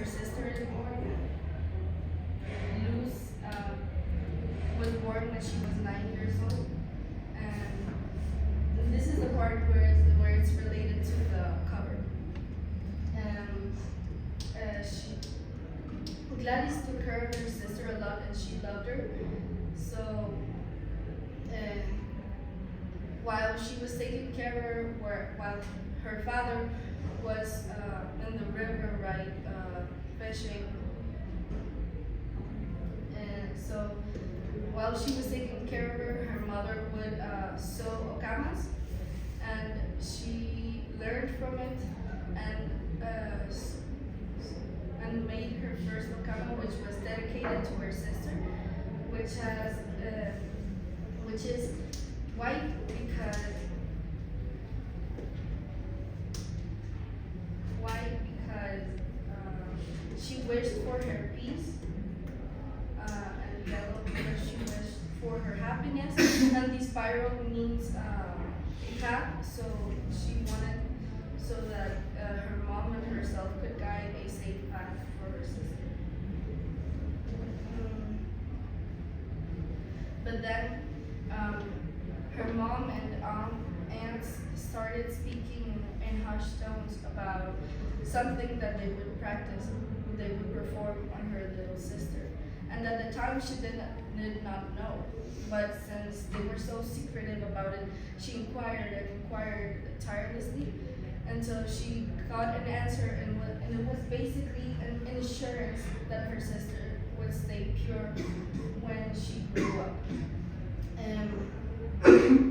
her sister is born. Luz was born when she was 9 years old, and this is the part where it's related to the cover. Gladys took care of her sister a lot, and she loved her. So while she was taking care of her, while her father was in the river, right, fishing. And so while she was taking care of her, her mother would sew okamas, and she learned from it and made her first okama, which was dedicated to her sister, which is white because she wished for her peace, and yellow because she wished for her happiness, and the spiral means a path, so she wanted so that her mom and herself could guide a safe path for her sister. But then her mom and aunts started speaking in hushed tones about something that they would practice, they would perform on her little sister. And at the time she did not know, but since they were so secretive about it, she inquired and inquired tirelessly until she got an answer, and it was basically an assurance that her sister would stay pure when she grew up.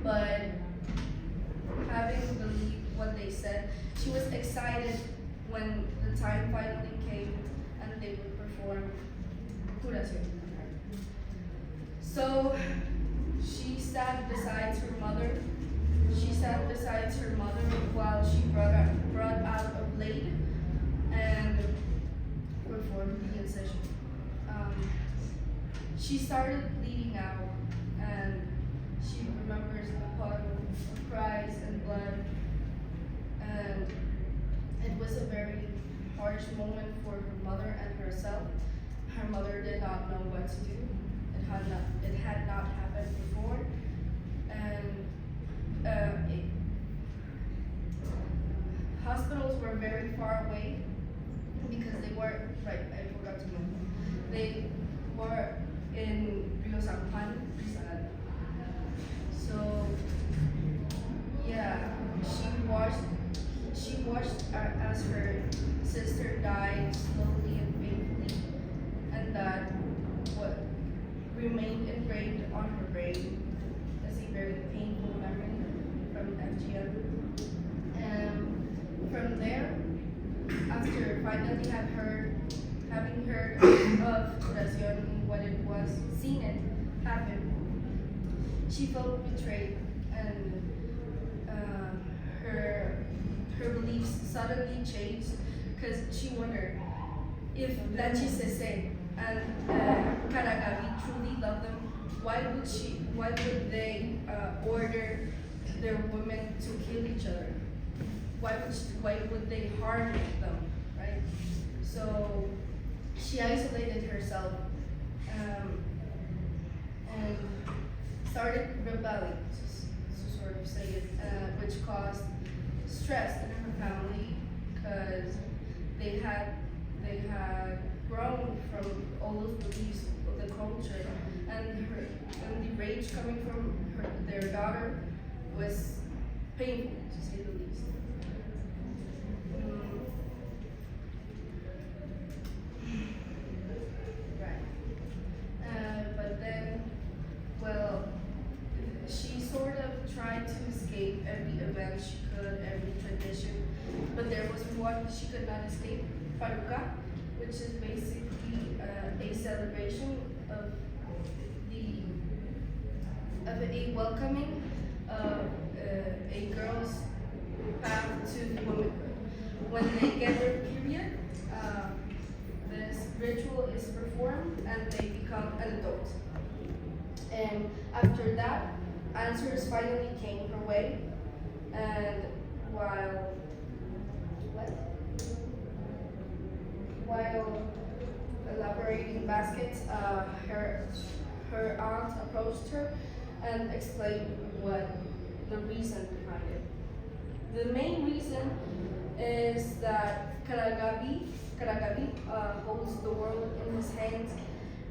But having believed what they said, she was excited when the time finally came and they would perform curación. So she sat beside her mother. She sat beside her mother while she brought out a blade and performed the incision. She started bleeding out, and she remembers the puddle of cries and blood, and it was a very harsh moment for her mother and herself. Her mother did not know what to do. It had not happened before, and hospitals were very far away because they were, right, I forgot to mention, they were in Rio San Juan. So yeah, she watched as her sister died slowly and painfully, and that what remained engraved on her brain as a very painful memory from FGM. And from there, after finally having heard of curación, what it was, seen it happen, she felt betrayed, and her beliefs suddenly changed because she wondered if Blanchissese and Karagavi truly loved them. Why would they order their women to kill each other? Why would they harm them, right? So she isolated herself and started rebelling, to sort of say it, which caused stress in her family because they had grown from all those beliefs of the culture, and the rage coming from their daughter was painful, to say the least. Right. But then, well, she sort of tried to escape every event she could, every tradition, but there was one she could not escape, Paruka, which is basically a celebration of a welcoming of a girl's path to womanhood. When they get their period, this ritual is performed and they become an adult. And after that, answers finally came her way, and while while elaborating baskets, her aunt approached her and explained what the reason behind it. The main reason is that Karagabi holds the world in his hands,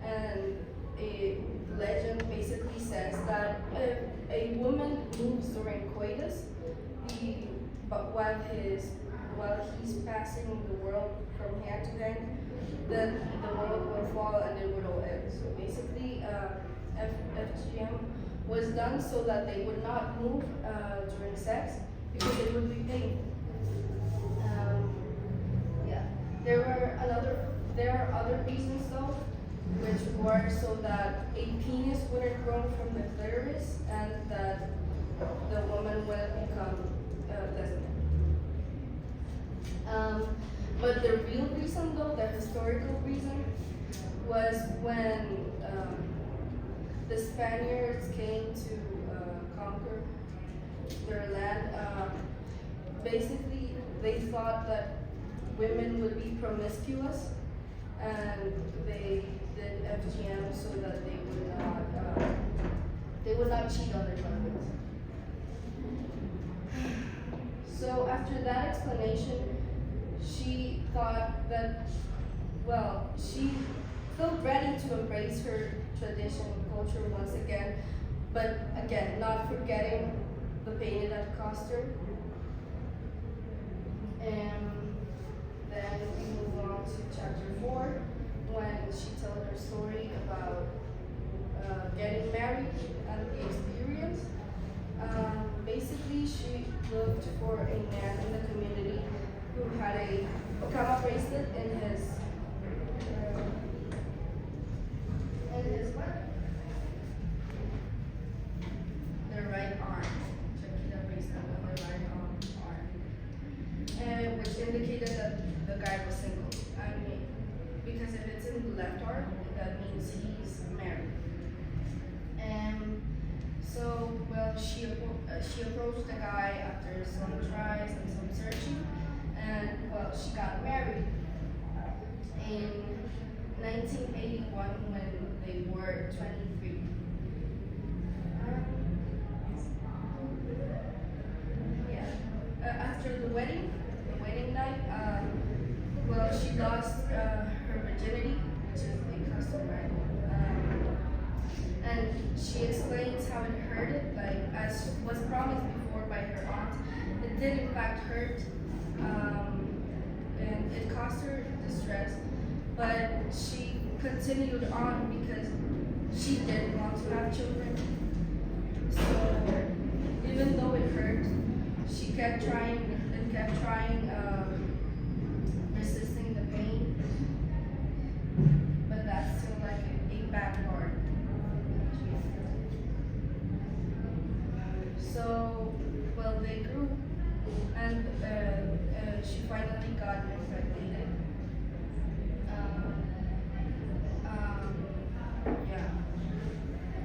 and a legend basically says that if a woman moves during coitus, but while he's passing the world from hand to hand, then the world will fall and it would all end. So basically, FGM was done so that they would not move during sex because it would be painful. Yeah, there are other reasons though, which were so that a penis wouldn't grow from the clitoris and that the woman wouldn't become lesbian. But the real reason though, the historical reason, was when the Spaniards came to conquer their land. Basically, they thought that women would be promiscuous, and they did FGM so that they would not cheat on their husbands. So after that explanation, she thought that, well, she felt ready to embrace her tradition and culture once again, but again, not forgetting the pain it had cost her. And then we move on to chapter 4, when she tells her story about getting married and the experience. Basically, she looked for a man in the community who had a Okama bracelet in his what? Their right arm. Shakira bracelet on their right arm. Which indicated that the guy was single. I mean, because if it's in the left arm, that means he's married. And so, well, she approached the guy after some tries and some searching, and well, she got married in 1981 when they were 23. After the wedding night, well, she lost her virginity, which is a custom, right? And she explains how it hurt, like as was promised before by her aunt. It did in fact hurt, and it caused her distress, but she continued on because she didn't want to have children. So even though it hurt, she kept trying and kept trying, resisting the pain. But that's still like a bad part. So, well, they grew, and she finally got impregnated. Yeah.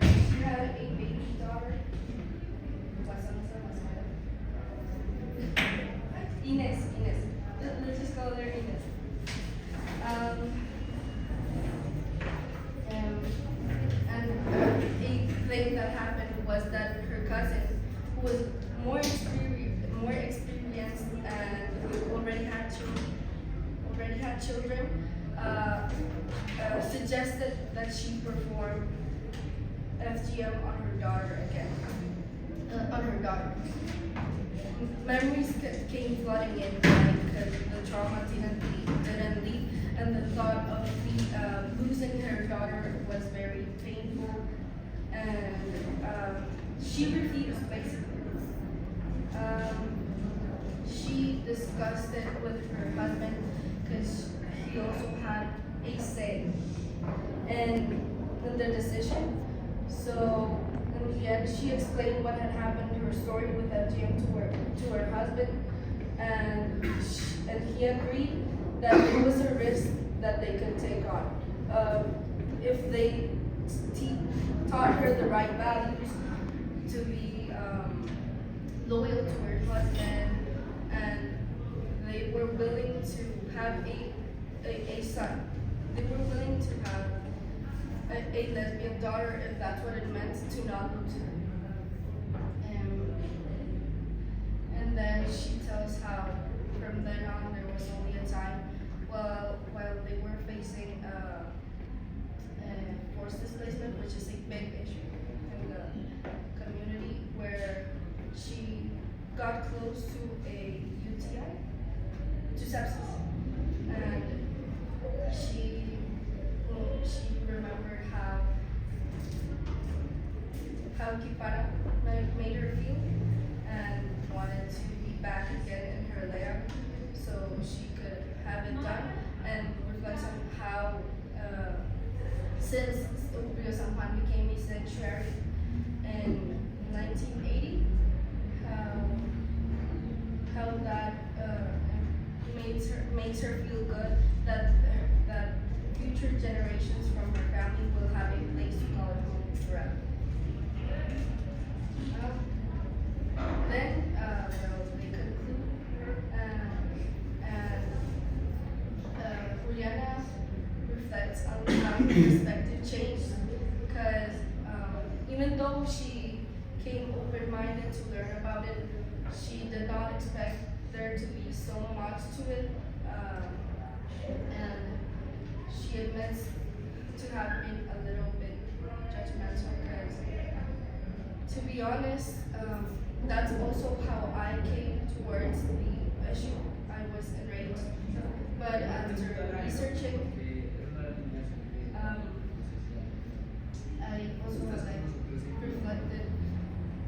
She had a baby daughter. Ines. Let's just go there, Ines. And a thing that happened was that her cousin, who was more experienced and already had children, suggested that she perform FGM on her daughter again. Memories came flooding in because the trauma didn't leave, and the thought of losing her daughter was very painful, and she refused basically. She discussed it with her husband because he also had a say in the decision. So in the end, she explained what had happened, her story with FGM to her husband, and he agreed that it was a risk that they could take on. If they taught her the right values, to be loyal to her husband, and they were willing to have a a son. They were willing to have a lesbian daughter if that's what it meant to not lose her. And then she tells how from then on there was only a time while they were facing forced displacement, which is a big issue in the community, where she got close to a UTI, to sepsis, and she remembered how Kipara made her feel, and wanted to be back again in her lab so she could have it done, and reflects on how since Rio San Juan became a sanctuary in 1980, how that makes her feel good that future generations from her family will have a place to call it home forever. Then they conclude, and Juliana reflects on how her perspective changed, because even though she came open-minded to learn about it, she did not expect there to be so much to it, and she admits to have been a little bit judgmental, because to be honest, that's also how I came towards the issue. I was enraged, but after researching, I also was like reflected,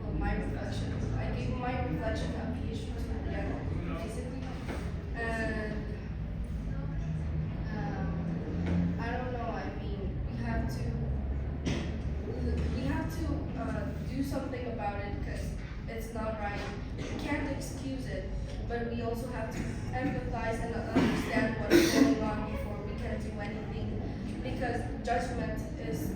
well, my reflections. I gave my reflection of the issue to Brianna, basically, and I don't know. I mean, we have to do something about it, because it's not right. We can't excuse it, but we also have to empathize and understand what's going on before we can do anything, because judgment is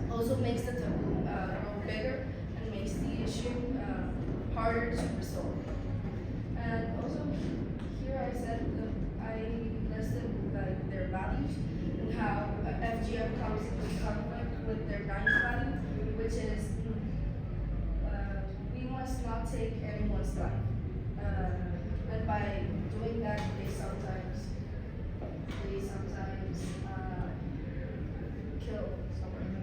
also makes the taboo grow bigger and makes the issue harder to resolve. And also here I said I listed like their values and how FGM comes into conflict with their ninth value, which is we must not take anyone's life. And by doing that, they sometimes kill someone.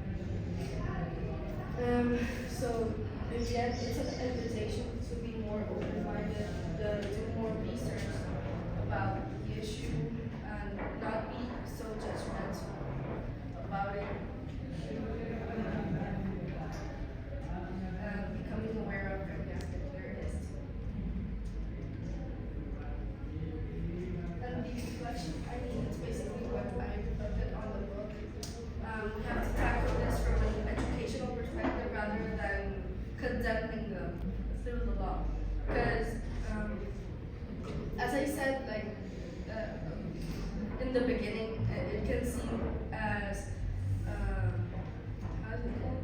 So in the end, it's an invitation to be more open-minded, to do more research about the issue, and not be so judgmental about it. Becoming aware of it, there it is. And the reflection, I mean, it's basically what I reflected on the book. We have to tackle this from an educational perspective rather than condemning them through the law. Because, as I said, like in the beginning, it can seem as how's it called?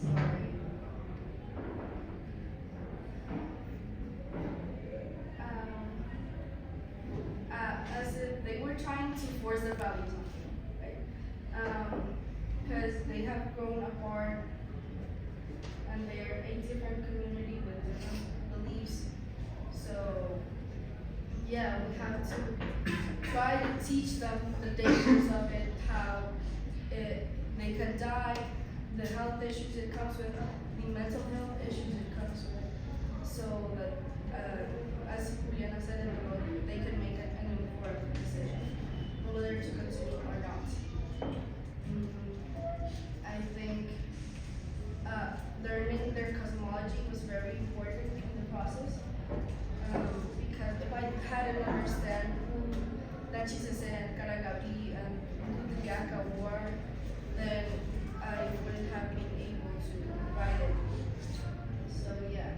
Sorry. As if they were trying to force their values on me, right? Because they have grown apart and they're a different community with different beliefs. So, yeah, we have to try to teach them the dangers of it, how they can die, the health issues it comes with, the mental health issues it comes with, so that, as Juliana said in the book, they can make an informed decision whether to continue or not. I think learning their cosmology was very important in the process, because if I hadn't understand who Nachisese and Karagabi and who the Gaka were, then I wouldn't have been able to write it. So yeah.